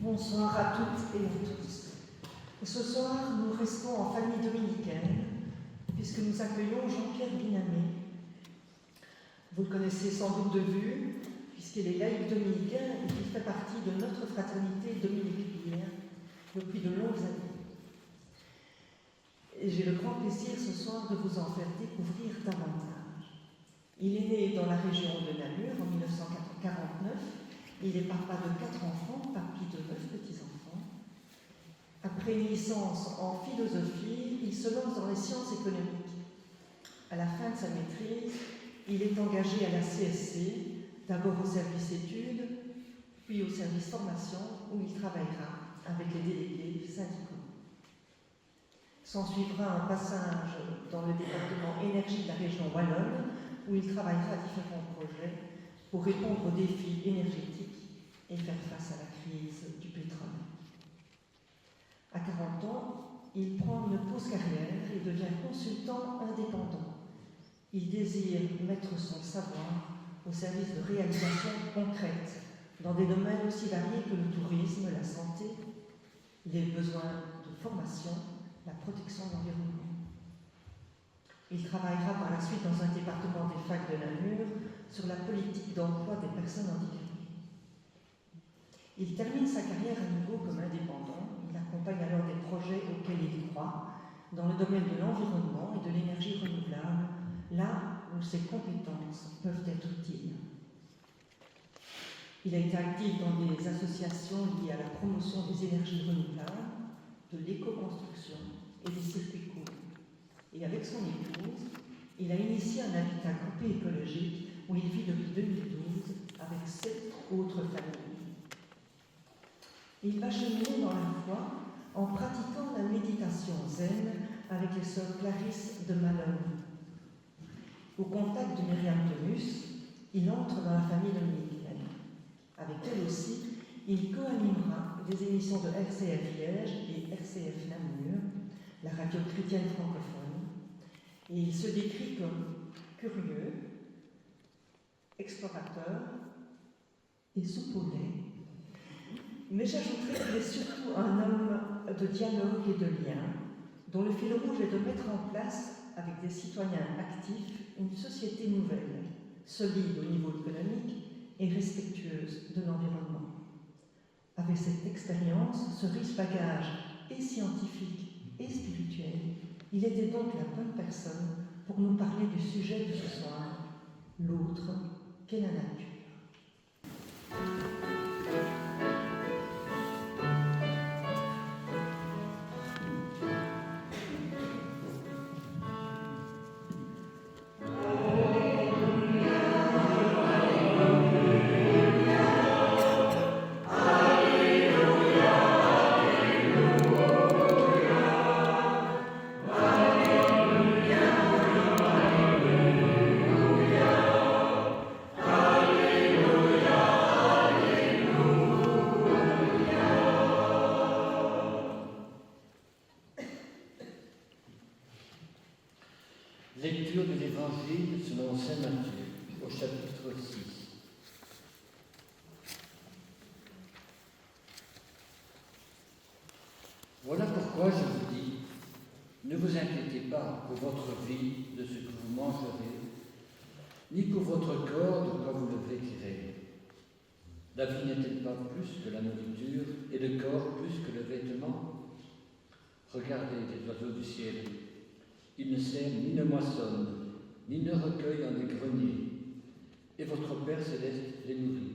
Bonsoir à toutes et à tous. Ce soir, nous restons en famille dominicaine, puisque nous accueillons Jean-Pierre Binamé. Vous le connaissez sans doute de vue, puisqu'il est laïc dominicain et qu'il fait partie de notre fraternité dominicaine depuis de longues années. Et j'ai le grand plaisir ce soir de vous en faire découvrir davantage. Il est né dans la région de Namur en 1949. Il est papa de 4 enfants, papi de 9 petits-enfants. Après une licence en philosophie, il se lance dans les sciences économiques. À la fin de sa maîtrise, il est engagé à la CSC, d'abord au service études, puis au service formation, où il travaillera avec les délégués syndicaux. S'en suivra un passage dans le département énergie de la région wallonne, où il travaillera à différents projets pour répondre aux défis énergétiques et faire face à la crise du pétrole. À 40 ans, il prend une pause carrière et devient consultant indépendant. Il désire mettre son savoir au service de réalisations concrètes dans des domaines aussi variés que le tourisme, la santé, les besoins de formation, la protection de l'environnement. Il travaillera par la suite dans un département des facs de Namur sur la politique d'emploi des personnes handicapées. Il termine sa carrière à nouveau comme indépendant. Il accompagne alors des projets auxquels il croit dans le domaine de l'environnement et de l'énergie renouvelable, là où ses compétences peuvent être utiles. Il a été actif dans des associations liées à la promotion des énergies renouvelables, de l'éco-construction et des circuits courts. Et avec son épouse, il a initié un habitat groupé écologique où il vit depuis 2012 avec 7 autres familles. Il va cheminer dans la foi en pratiquant la méditation zen avec les sœurs Clarisse de Malone. Au contact de Myriam Temus, il entre dans la famille dominicaine. Avec elle aussi, il co-animera des émissions de RCF Liège et RCF Namur, la radio chrétienne francophone, et il se décrit comme curieux, explorateur et soupolé. Mais j'ajouterai qu'il est surtout un homme de dialogue et de lien, dont le fil rouge est de mettre en place, avec des citoyens actifs, une société nouvelle, solide au niveau économique et respectueuse de l'environnement. Avec cette expérience, ce riche bagage et scientifique et spirituel, il était donc la bonne personne pour nous parler du sujet de ce soir, l'autre qu'est la nature. Lecture de l'Évangile selon saint Matthieu, au chapitre 6. Voilà pourquoi je vous dis, ne vous inquiétez pas pour votre vie de ce que vous mangerez, ni pour votre corps de quoi vous le vêtirez. La vie n'est-elle pas plus que la nourriture, et le corps plus que le vêtement? Regardez les oiseaux du ciel. Ils ne sèment, ni ne moissonnent, ni ne recueillent en des greniers, et votre Père céleste les nourrit.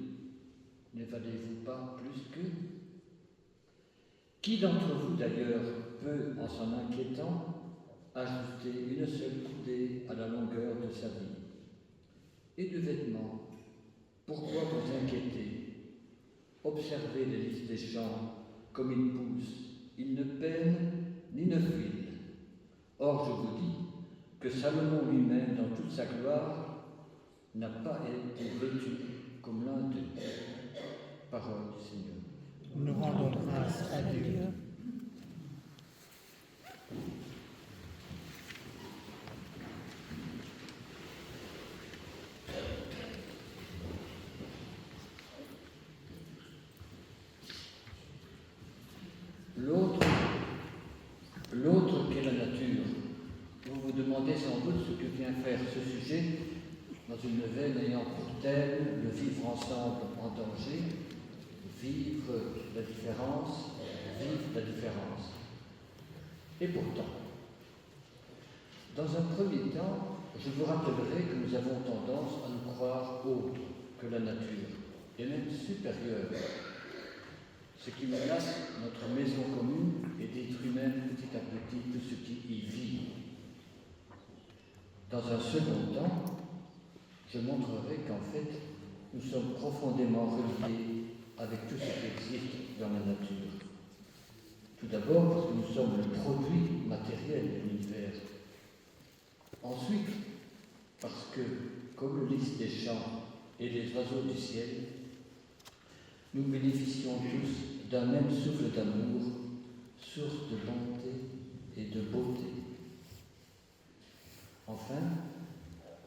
Ne valez-vous pas plus qu'eux? Qui d'entre vous d'ailleurs peut, en s'en inquiétant, ajouter une seule coudée à la longueur de sa vie? Et de vêtements, pourquoi vous inquiétez? Observez les lys des champs, comme ils poussent, ils ne peinent ni ne filent. Or, je vous dis que Salomon lui-même, dans toute sa gloire, n'a pas été vêtu comme l'un d'eux. Parole du Seigneur. Nous rendons grâce à Dieu. demandez sans doute ce que vient faire ce sujet dans une veine ayant pour thème le vivre ensemble en danger, vivre la différence, vivre la différence. Et pourtant, dans un premier temps, je vous rappellerai que nous avons tendance à nous croire autres que la nature, et même supérieure. Ce qui menace notre maison commune et détruit même petit à petit tout ce qui y vit. Dans un second temps, je montrerai qu'en fait, nous sommes profondément reliés avec tout ce qui existe dans la nature. Tout d'abord parce que nous sommes le produit matériel de l'univers. Ensuite, parce que, comme le lys des champs et les oiseaux du ciel, nous bénéficions tous d'un même souffle d'amour, source de bonté et de beauté. Enfin,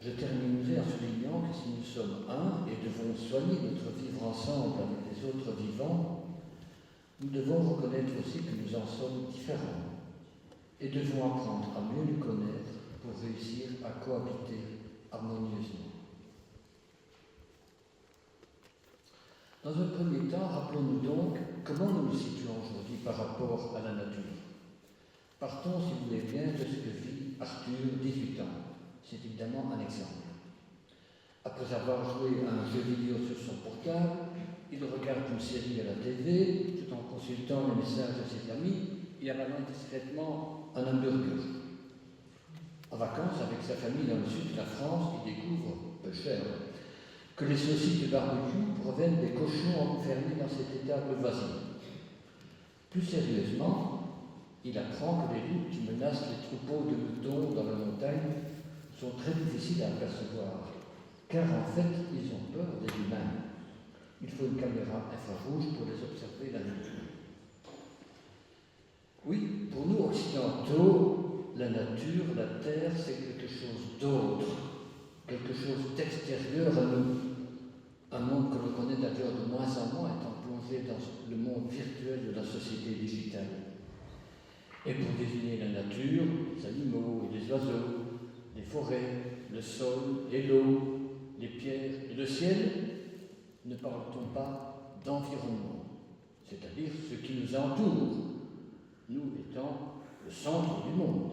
je terminerai en soulignant que si nous sommes un et devons soigner notre vivre ensemble avec les autres vivants, nous devons reconnaître aussi que nous en sommes différents et devons apprendre à mieux nous connaître pour réussir à cohabiter harmonieusement. Dans un premier temps, rappelons-nous donc comment nous nous situons aujourd'hui par rapport à la nature. Partons, si vous voulez bien, de ce que vit Arthur, 18 ans. C'est évidemment un exemple. Après avoir joué à un jeu vidéo sur son portable, il regarde une série à la TV, tout en consultant les messages de ses amis et avalant discrètement un hamburger. En vacances, avec sa famille dans le sud de la France, il découvre, peu cher, que les saucisses de barbecue proviennent des cochons enfermés dans cette étable voisine. Plus sérieusement, il apprend que les loups qui menacent les troupeaux de moutons dans la montagne sont très difficiles à apercevoir, car en fait, ils ont peur des humains. Il faut une caméra infrarouge pour les observer la nuit. Oui, pour nous occidentaux, la nature, la terre, c'est quelque chose d'autre, quelque chose d'extérieur à nous. Un monde que l'on connaît d'ailleurs de moins en moins, étant plongé dans le monde virtuel de la société digitale. Et pour désigner la nature, les animaux et les oiseaux, les forêts, le sol et l'eau, les pierres et le ciel, ne parle-t-on pas d'environnement, c'est-à-dire ce qui nous entoure, nous étant le centre du monde.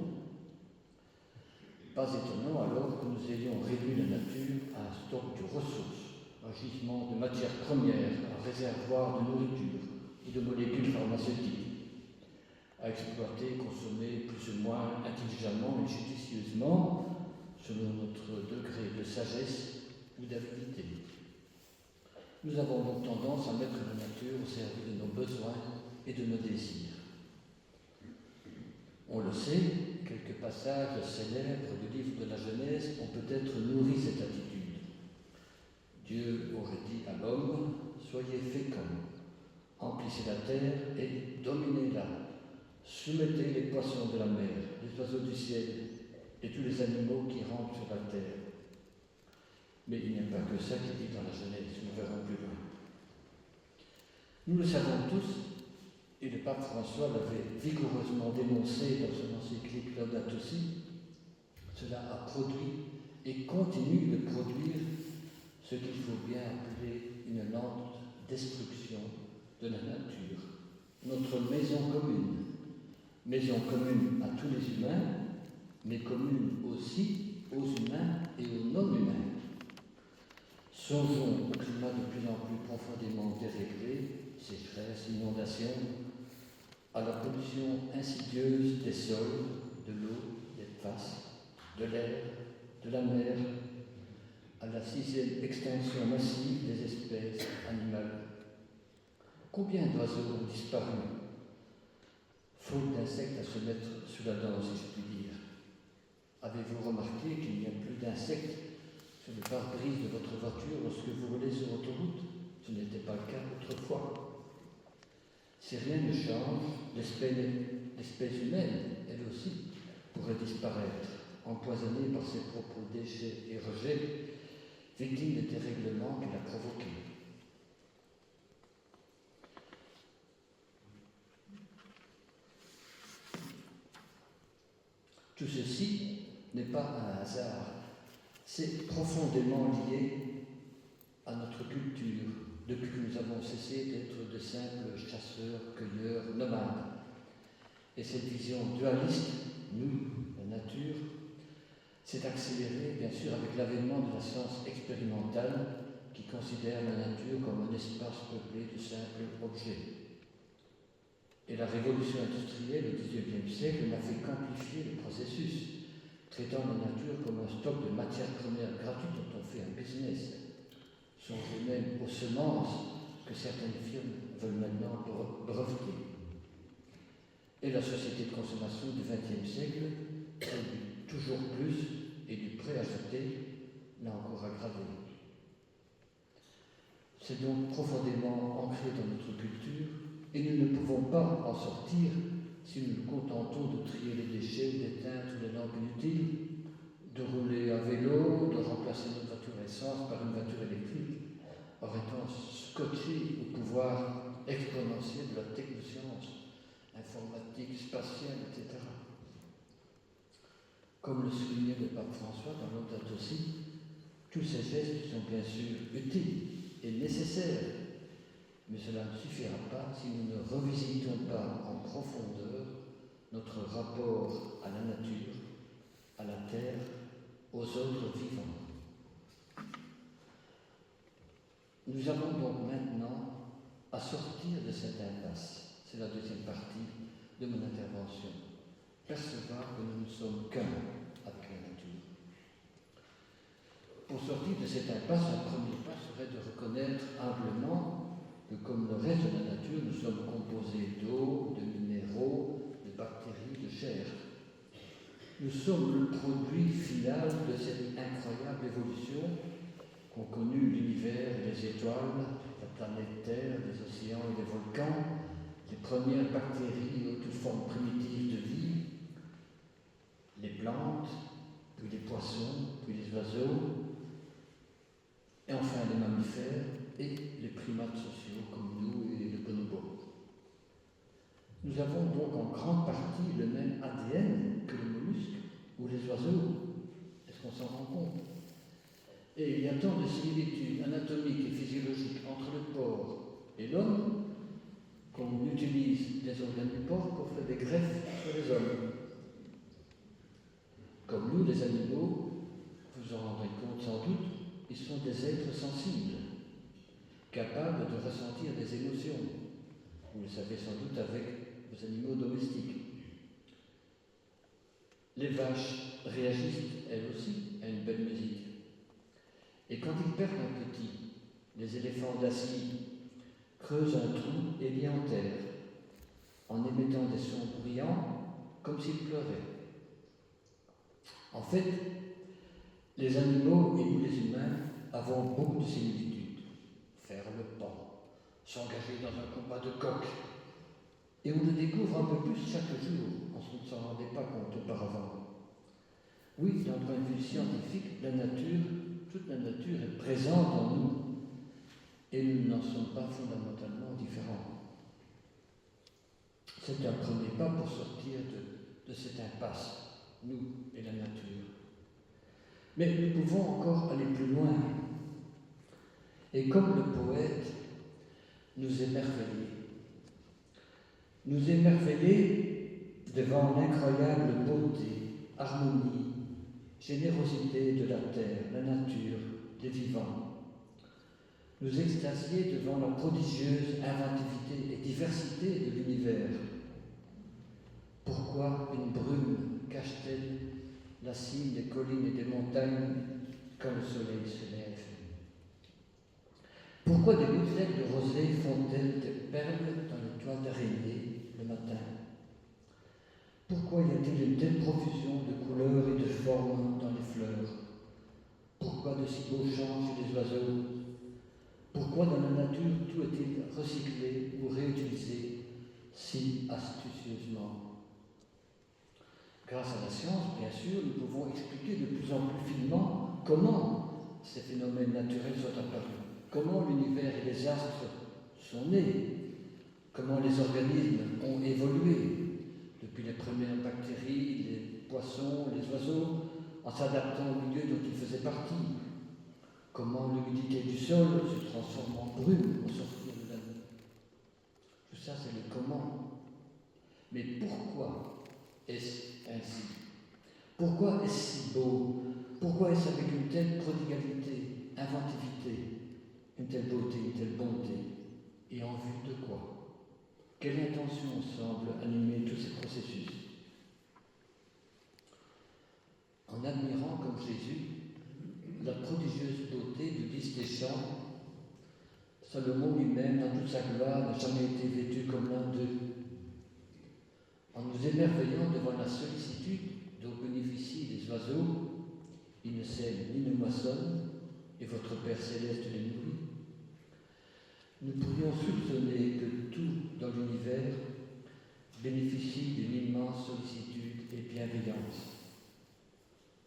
Pas étonnant alors que nous ayons réduit la nature à un stock de ressources, un gisement de matières premières, un réservoir de nourriture et de molécules pharmaceutiques, à exploiter, consommer plus ou moins intelligemment et judicieusement selon notre degré de sagesse ou d'avidité. Nous avons donc tendance à mettre la nature au service de nos besoins et de nos désirs. On le sait, quelques passages célèbres du livre de la Genèse ont peut-être nourri cette attitude. Dieu aurait dit à l'homme, « Soyez féconds, emplissez la terre et dominez-la, soumettez les poissons de la mer, les oiseaux du ciel et tous les animaux qui rampent sur la terre. » Mais il n'y a pas que ça qui est dit dans la Genèse, nous verrons plus loin. Nous le savons tous, et le pape François l'avait vigoureusement dénoncé dans son encyclique Laudato Si, cela a produit et continue de produire ce qu'il faut bien appeler une lente destruction de la nature, notre maison commune à tous les humains, mais commune aussi aux humains et aux non-humains. Songeons au climat de plus en plus profondément déréglé, sécheresse, inondations, à la pollution insidieuse des sols, de l'eau, des faces, de l'air, de la mer, à la 6e extinction massive des espèces animales. Combien d'oiseaux ont disparu, faute d'insectes à se mettre sous la dent, si je puis dire? Avez-vous remarqué qu'il n'y a plus d'insectes sur le pare-brise de votre voiture lorsque vous roulez sur l'autoroute? Ce n'était pas le cas autrefois. Si rien ne change, l'espèce humaine, elle aussi, pourrait disparaître, empoisonnée par ses propres déchets et rejets, victime des dérèglements qu'elle a provoqués. Tout ceci n'est pas un hasard. C'est profondément lié à notre culture, depuis que nous avons cessé d'être de simples chasseurs, cueilleurs, nomades. Et cette vision dualiste, nous, la nature, s'est accélérée, bien sûr, avec l'avènement de la science expérimentale qui considère la nature comme un espace peuplé de simples objets. Et la révolution industrielle au XIXe siècle n'a fait qu'amplifier le processus, traitant la nature comme un stock de matières premières gratuites dont on fait un business. Songez même aux semences que certaines firmes veulent maintenant breveter. Et la société de consommation du XXe siècle, celle du toujours plus et du prêt à jeter, l'a encore aggravé. C'est donc profondément ancré dans notre culture et nous ne pouvons pas en sortir si nous nous contentons de trier les déchets, d'éteindre les lampes inutiles, de rouler à vélo, de remplacer notre voiture à essence par une voiture électrique, en étant scotché au pouvoir exponentiel de la technoscience, informatique, spatiale, etc. Comme le soulignait le pape François dans Laudato Si, tous ces gestes sont bien sûr utiles et nécessaires, mais cela ne suffira pas si nous ne revisitons pas en profondeur notre rapport à la nature, à la terre, aux autres vivants. Nous avons donc maintenant à sortir de cette impasse. C'est la deuxième partie de mon intervention. Percevoir que nous ne sommes qu'un avec la nature. Pour sortir de cette impasse, un premier pas serait de reconnaître humblement que, comme le reste de la nature, nous sommes composés d'eau, de minéraux, de bactéries, de chair. Nous sommes le produit final de cette incroyable évolution qu'ont connue l'univers et les étoiles, la planète Terre, les océans et les volcans, les premières bactéries aux toutes formes primitives de vie, les plantes, puis les poissons, puis les oiseaux, et enfin les mammifères et les primates sociaux comme nous et les bonobos. Nous avons donc en grande partie le même ADN que les mollusques ou les oiseaux. Est-ce qu'on s'en rend compte? Et il y a tant de similitudes anatomiques et physiologiques entre le porc et l'homme qu'on utilise des organes du porc pour faire des greffes sur les hommes. Comme nous, les animaux, vous en rendrez compte sans doute, ils sont des êtres sensibles, capables de ressentir des émotions. Vous le savez sans doute avec vos animaux domestiques. Les vaches réagissent, elles aussi, à une belle musique. Et quand ils perdent un petit, les éléphants d'acier creusent un trou et l'y enterrent, en émettant des sons bruyants, comme s'ils pleuraient. En fait, les animaux et nous les humains avons beaucoup de similitudes. Faire le pan, s'engager dans un combat de coq. Et on le découvre un peu plus chaque jour, on ne s'en rendait pas compte auparavant. Oui, d'un point de vue scientifique, la nature, toute la nature est présente en nous, et nous n'en sommes pas fondamentalement différents. C'est un premier pas pour sortir de cette impasse, nous et la nature. Mais nous pouvons encore aller plus loin. Et comme le poète, nous émerveiller. Nous émerveiller devant l'incroyable beauté, harmonie, générosité de la terre, la nature, des vivants. Nous extasier devant la prodigieuse inventivité et diversité de l'univers. Pourquoi une brume cache-t-elle la cime des collines et des montagnes quand le soleil se lève? Pourquoi des gouttelettes de rosée font-elles des perles dans les toiles d'araignée le matin? Pourquoi y a-t-il une telle profusion de couleurs et de formes dans les fleurs? Pourquoi de si beaux chants chez les oiseaux? Pourquoi dans la nature tout est-il recyclé ou réutilisé si astucieusement? Grâce à la science, bien sûr, nous pouvons expliquer de plus en plus finement comment ces phénomènes naturels sont apparus, comment l'univers et les astres sont nés, comment les organismes ont évolué, depuis les premières bactéries, les poissons, les oiseaux, en s'adaptant au milieu dont il faisait partie. Comment l'humidité du sol se transforme en brume au sortir de la nuit. Tout ça, c'est le comment. Mais pourquoi est-ce ainsi? Pourquoi est-ce si beau? Pourquoi est-ce avec une telle prodigalité, inventivité, une telle beauté, une telle bonté? Et en vue de quoi? Quelle intention semble animer tous ces processus? En admirant comme Jésus la prodigieuse beauté du lys des champs, Salomon lui-même, dans toute sa gloire, n'a jamais été vêtu comme l'un d'eux. En nous émerveillant devant la sollicitude dont bénéficient les oiseaux, ils ne sèment ni ne moissonnent, et votre Père céleste les nourrit, nous pourrions soupçonner que tout dans l'univers bénéficie d'une immense sollicitude et bienveillance.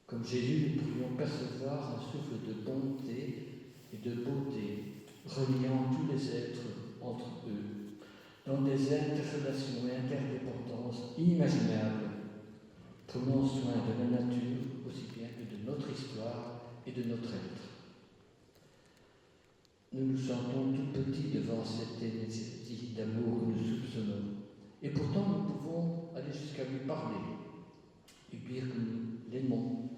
Comme Jésus, nous pourrions percevoir un souffle de bonté et de beauté reliant tous les êtres entre eux, dans des interrelations et interdépendances inimaginables, prenons soin de la nature aussi bien que de notre histoire et de notre être. Nous nous sentons tout petits devant cette énergie d'amour que nous soupçonnons, et pourtant nous pouvons aller jusqu'à lui parler, lui dire que nous l'aimons,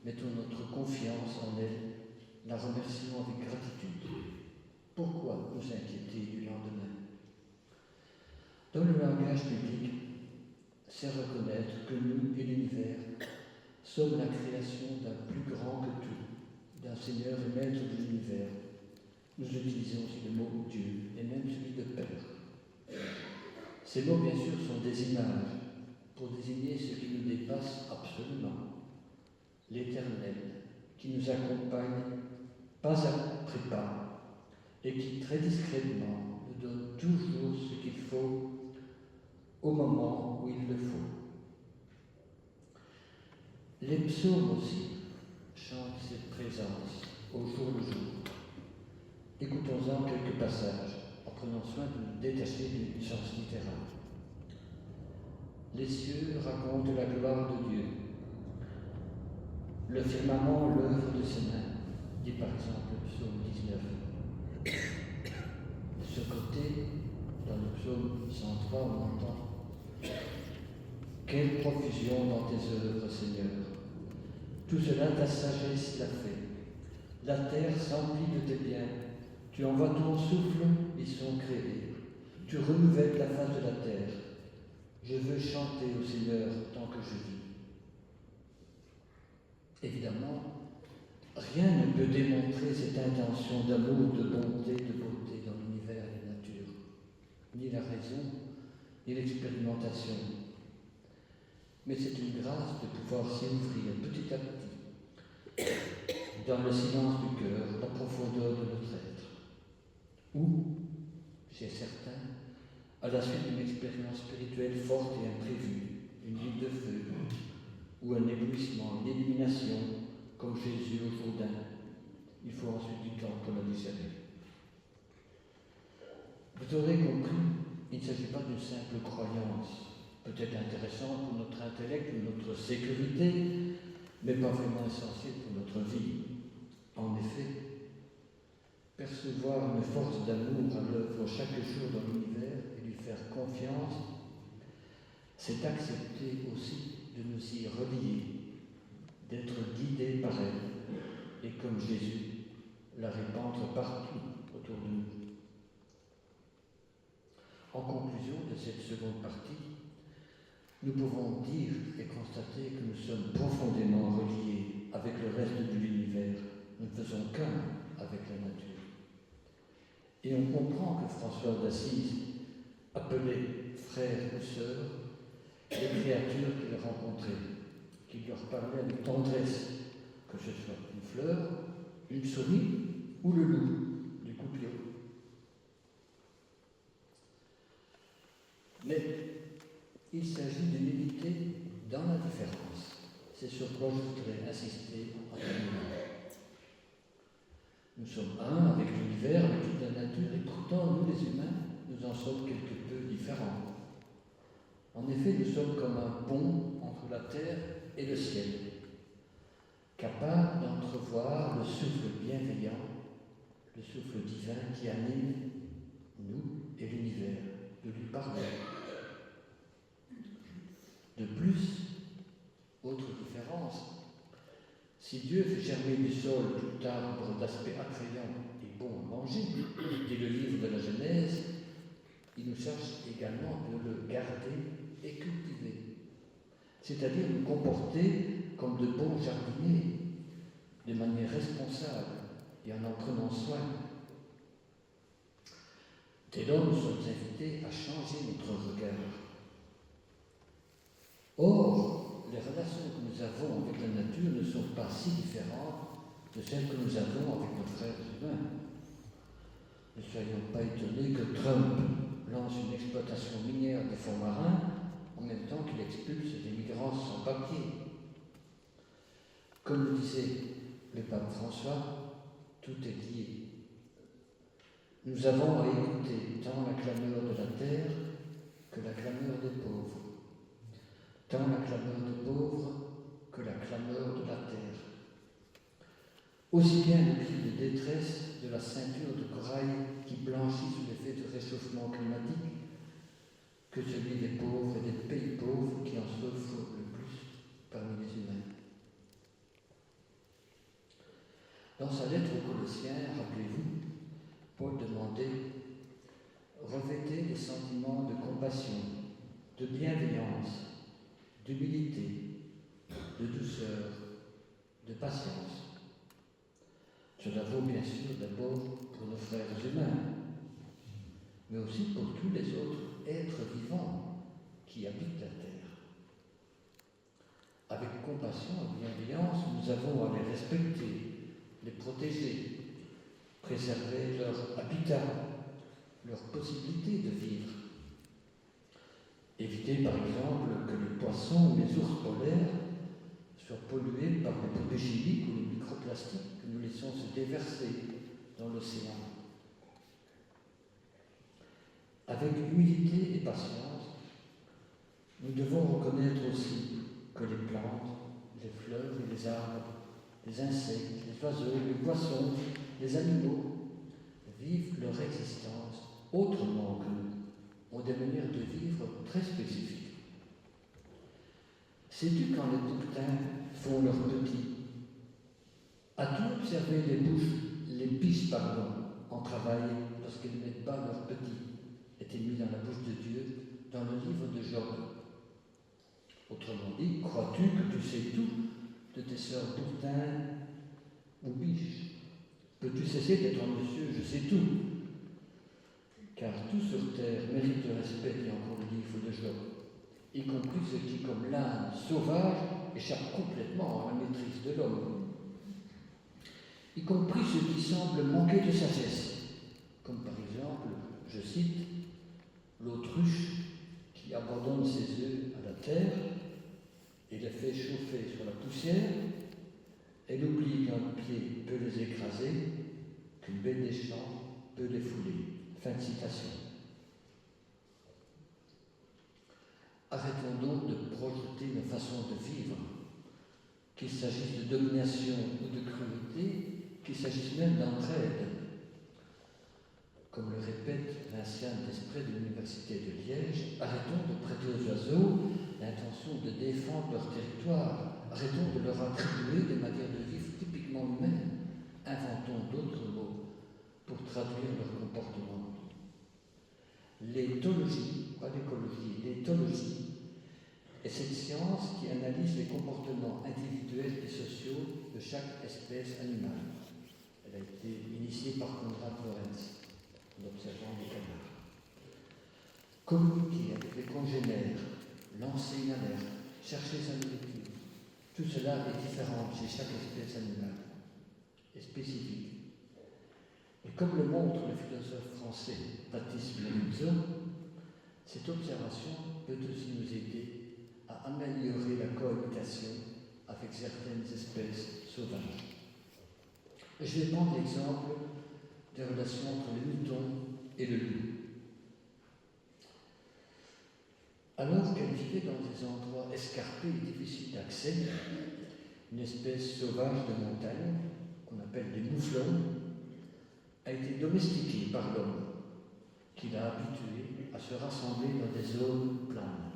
mettons notre confiance en elle, la remercions avec gratitude. Pourquoi nous inquiéter du lendemain? Dans le langage biblique, c'est reconnaître que nous et l'univers sommes la création d'un plus grand que tout, d'un Seigneur et Maître de l'univers. Nous utilisons aussi le mot Dieu et même celui de Père. Ces mots, bien sûr, sont des images pour désigner ce qui nous dépasse absolument, l'Éternel, qui nous accompagne pas après pas et qui très discrètement nous donne toujours ce qu'il faut au moment où il le faut. Les psaumes aussi chantent cette présence au jour le jour. Écoutons-en quelques passages en prenant soin de nous détacher du sens littéral. Les cieux racontent la gloire de Dieu. Le firmament, l'œuvre de ses mains, dit par exemple le psaume 19. De ce côté, dans le psaume 103, on entend « Quelle profusion dans tes œuvres, Seigneur! Tout cela, ta sagesse l'a fait. La terre s'emplit de tes biens. Tu envoies ton souffle, ils sont créés. Tu renouvelles la face de la terre. Je veux chanter au Seigneur tant que je vis. » Évidemment, rien ne peut démontrer cette intention d'amour, de bonté, de beauté dans l'univers et la nature, ni la raison, ni l'expérimentation. Mais c'est une grâce de pouvoir s'y ouvrir petit à petit, dans le silence du cœur, la profondeur de notre être. Ou, chez certains, à la suite d'une expérience spirituelle forte et imprévue, une nuit de feu, ou un éblouissement, une illumination, comme Jésus au Jourdain. Il faut ensuite du temps pour la digérer. Vous aurez compris, il ne s'agit pas d'une simple croyance, peut-être intéressante pour notre intellect ou notre sécurité, mais pas vraiment essentielle pour notre vie. En effet, percevoir une force d'amour à l'œuvre chaque jour dans l'univers et lui faire confiance, c'est accepter aussi de nous y relier, d'être guidés par elle, et comme Jésus, la répandre partout autour de nous. En conclusion de cette seconde partie, nous pouvons dire et constater que nous sommes profondément reliés avec le reste de l'univers. Nous ne faisons qu'un avec la nature. Et on comprend que François d'Assise appelait frères ou sœurs les créatures qu'il rencontrait, qui leur parlaient avec tendresse, que ce soit une fleur, une souris ou le loup du Couplot. Mais il s'agit d'une unité dans la différence. C'est sur quoi je voudrais insister en terminant. Nous sommes un avec l'univers, avec toute la nature, et pourtant, nous les humains, nous en sommes quelque peu différents. En effet, nous sommes comme un pont entre la terre et le ciel. capable d'entrevoir le souffle bienveillant, le souffle divin qui anime nous et l'univers, de lui parler. De plus, autre différence, si Dieu fait germer du sol tout arbre d'aspect attrayant et bon à manger, dit le livre de la Genèse, il nous cherche également de le garder et cultiver, c'est-à-dire nous comporter comme de bons jardiniers, de manière responsable et en prenant soin. Dès lors, nous sommes invités à changer notre regard. Or, les relations que nous avons avec la nature ne sont pas si différentes de celles que nous avons avec nos frères humains. Ne soyons pas étonnés que Trump lance une exploitation minière des fonds marins en même temps qu'il expulse des migrants sans papier. Comme le disait le pape François, tout est lié. Nous avons à écouter tant la clameur de la terre que la clameur des pauvres, tant la clameur des pauvres que la clameur de la terre. Aussi bien le cri de détresse de la ceinture de corail qui blanchit sous l'effet du réchauffement climatique que celui des pauvres et des pays pauvres qui en souffrent le plus parmi les humains. Dans sa lettre aux Colossiens, rappelez-vous, Paul demandait « Revêtez des sentiments de compassion, de bienveillance, d'humilité, de douceur, de patience. » Cela vaut bien sûr d'abord pour nos frères humains, mais aussi pour tous les autres êtres vivants qui habitent la terre. Avec compassion et bienveillance, nous avons à les respecter, les protéger, préserver leur habitat, leur possibilité de vivre. Éviter par exemple que les poissons ou les ours polaires soient pollués par les produits chimiques ou les microplastiques que nous laissons se déverser dans l'océan. Avec humilité et patience, nous devons reconnaître aussi que les plantes, les fleurs et les arbres, les insectes, les oiseaux, les poissons, les animaux vivent leur existence autrement que nous, ont des manières de vivre très spécifiques. Sais-tu quand les bouquetins font leurs petits? As-tu observé les biches en travail lorsqu'elles mettent pas leurs petits, étaient mis dans la bouche de Dieu dans le livre de Job? Autrement dit, crois-tu que tu sais tout de tes sœurs bouquetins ou biches? Peux-tu cesser d'être un monsieur, je sais tout? Car tout sur terre mérite le respect, dit encore le livre de Job, y compris ceux qui, comme l'âne sauvage, échappent complètement à la maîtrise de l'homme, y compris ceux qui semblent manquer de sagesse, comme par exemple, je cite, l'autruche qui abandonne ses œufs à la terre et les fait chauffer sur la poussière. Elle oublie qu'un pied peut les écraser, qu'une bête des champs peut les fouler. Fin de citation. Arrêtons donc de projeter nos façons de vivre, qu'il s'agisse de domination ou de cruauté, qu'il s'agisse même d'entraide. Comme le répète l'ancien Desprez de l'Université de Liège, arrêtons de prêter aux oiseaux l'intention de défendre leur territoire, arrêtons de leur attribuer des manières de vivre typiquement humaines, inventons d'autres mots pour traduire leur comportement. L'éthologie, pas l'écologie, l'éthologie est cette science qui analyse les comportements individuels et sociaux de chaque espèce animale. Elle a été initiée par Konrad Lorenz, en observant les canards. Communiquer avec les congénères, lancer une alerte, chercher sa nourriture, tout cela est différent chez chaque espèce animale et spécifique. Et comme le montre le philosophe français Baptiste Spinoza, cette observation peut aussi nous aider à améliorer la cohabitation avec certaines espèces sauvages. Je vais prendre l'exemple des relations entre le mouton et le loup. Alors qu'elles vivaient dans des endroits escarpés et difficiles d'accès, une espèce sauvage de montagne qu'on appelle des mouflons, a été domestiquée par l'homme, qui l'a habitué à se rassembler dans des zones planes.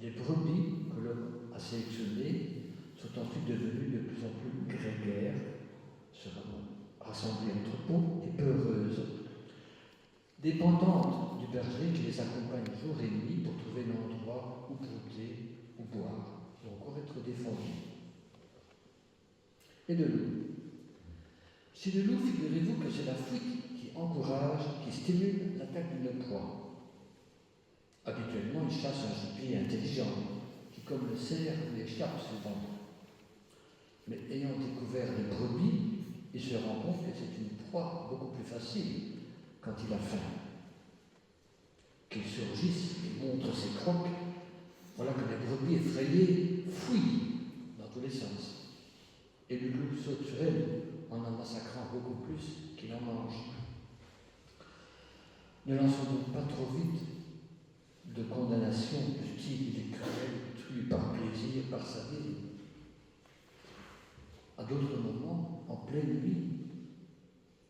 Les brebis que l'homme a sélectionnées sont ensuite devenues de plus en plus grégaires, se rassemblées en troupeaux et peureuses, dépendantes du berger qui les accompagne jour et nuit pour trouver l'endroit où brouter ou boire, ou encore être défendus. Et le loup. Chez le loup, figurez-vous que c'est la fuite qui encourage, qui stimule l'attaque d'une proie. Habituellement, il chasse un gibier intelligent, qui, comme le cerf, lui échappe souvent. Mais ayant découvert les brebis, il se rend compte que c'est une proie beaucoup plus facile quand il a faim. Qu'il surgisse et montre ses crocs, voilà que les brebis effrayées fuient dans tous les sens. Et le loup saute sur elle en massacrant beaucoup plus qu'il en mange. Ne lançons donc pas trop vite de condamnation du style il est cruel, tue par plaisir, par sa vie. À d'autres moments, en pleine nuit,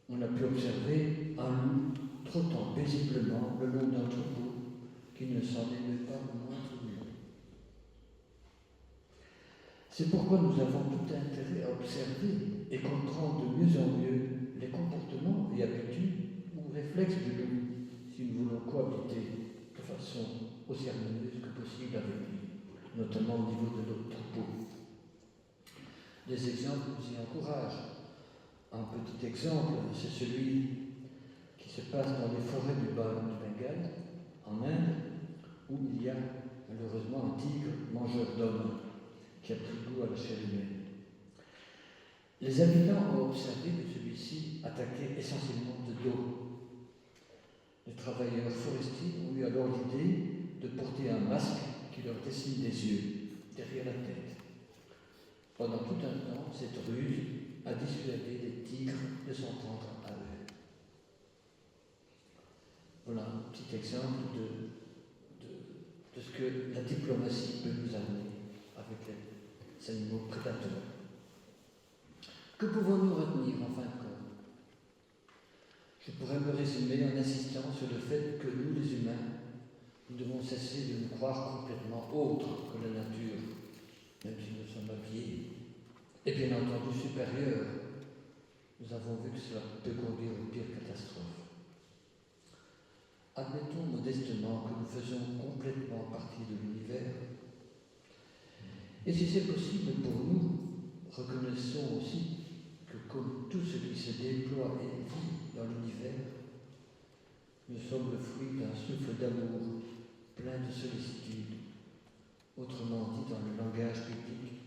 on a pu observer un loup trottant paisiblement le long d'un troupeau qui ne s'en émeut pas au moindre lieu. C'est pourquoi nous avons tout intérêt à observer et comprendre de mieux en mieux les comportements et habitudes ou réflexes du loup, si nous voulons cohabiter de façon aussi harmonieuse que possible avec lui, notamment au niveau de notre troupeau. Des exemples nous y encouragent. Un petit exemple, c'est celui qui se passe dans les forêts du Bengale, en Inde, où il y a malheureusement un tigre mangeur d'hommes qui a pris goût à la chair humaine. Les habitants ont observé que celui-ci attaquait essentiellement de dos. Les travailleurs forestiers ont eu alors l'idée de porter un masque qui leur dessine des yeux derrière la tête. Pendant tout un temps, cette ruse a dissuadé les tigres de s'en prendre à eux. Voilà un petit exemple de ce que la diplomatie peut nous amener avec les animaux prédateurs. Que pouvons-nous retenir en fin de compte? Je pourrais me résumer en insistant sur le fait que nous, les humains, nous devons cesser de nous croire complètement autres que la nature, même si nous sommes habillés, et bien entendu supérieurs. Nous avons vu que cela peut conduire aux pires catastrophes. Admettons modestement que nous faisons complètement partie de l'univers. Et si c'est possible pour nous, reconnaissons aussi que comme tout ce qui se déploie et vit dans l'univers, nous sommes le fruit d'un souffle d'amour plein de sollicitude, autrement dit dans le langage biblique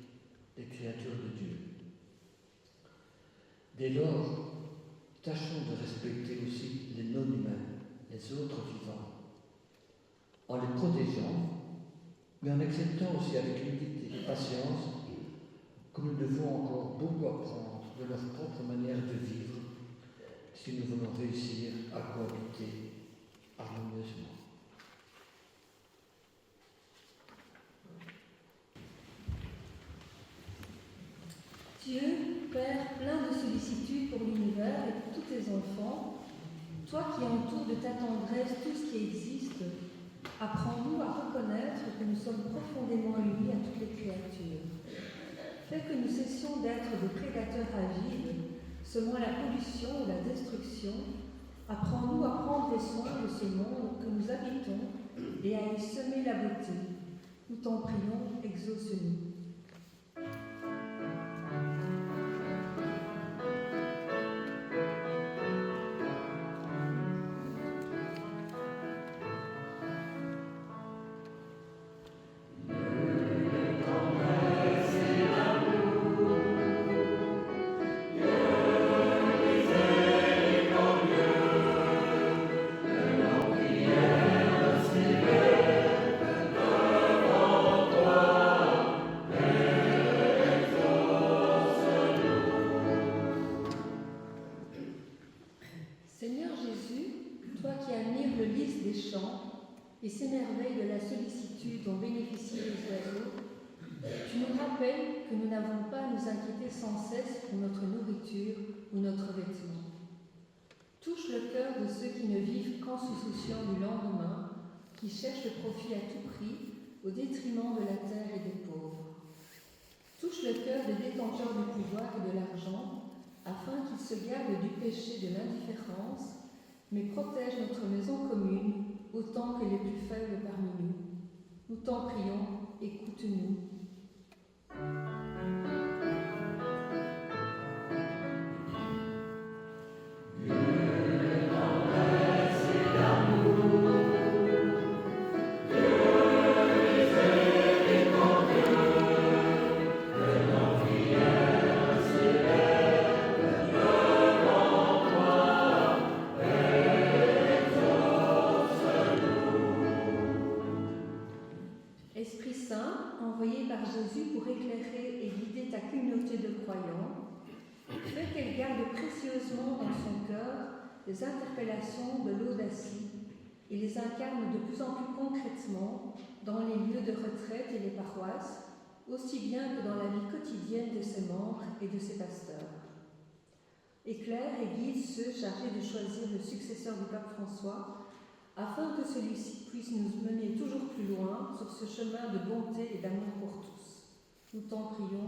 des créatures de Dieu. Dès lors, tâchons de respecter aussi les non-humains, les autres vivants, en les protégeant, mais en acceptant aussi avec humilité et patience que nous devons encore beaucoup apprendre de leur propre manière de vivre si nous voulons réussir à cohabiter harmonieusement. Dieu, Père plein de sollicitude pour l'univers et pour tous tes enfants, toi qui entoures de ta tendresse tout ce qui existe, apprends-nous à reconnaître que nous sommes profondément unis à toutes les créatures. Fais que nous cessions d'être des prédateurs avides, semant la pollution ou la destruction. Apprends-nous à prendre soin de ce monde que nous habitons et à y semer la beauté. Nous t'en prions, exauce-nous. Et s'émerveille de la sollicitude dont bénéficient les oiseaux, tu nous rappelles que nous n'avons pas à nous inquiéter sans cesse pour notre nourriture ou notre vêtement. Touche le cœur de ceux qui ne vivent qu'en se souciant du lendemain, qui cherchent le profit à tout prix, au détriment de la terre et des pauvres. Touche le cœur des détenteurs du pouvoir et de l'argent, afin qu'ils se gardent du péché de l'indifférence, mais protègent notre maison commune autant que les plus faibles parmi nous. Nous t'en prions, écoute-nous. Esprit Saint, envoyé par Jésus pour éclairer et guider ta communauté de croyants, fais qu'elle garde précieusement dans son cœur les interpellations de l'audacie et les incarne de plus en plus concrètement dans les lieux de retraite et les paroisses, aussi bien que dans la vie quotidienne de ses membres et de ses pasteurs. Éclaire et guide ceux chargés de choisir le successeur du pape François, afin que celui-ci puisse nous mener toujours plus loin sur ce chemin de bonté et d'amour pour tous. Nous t'en prions.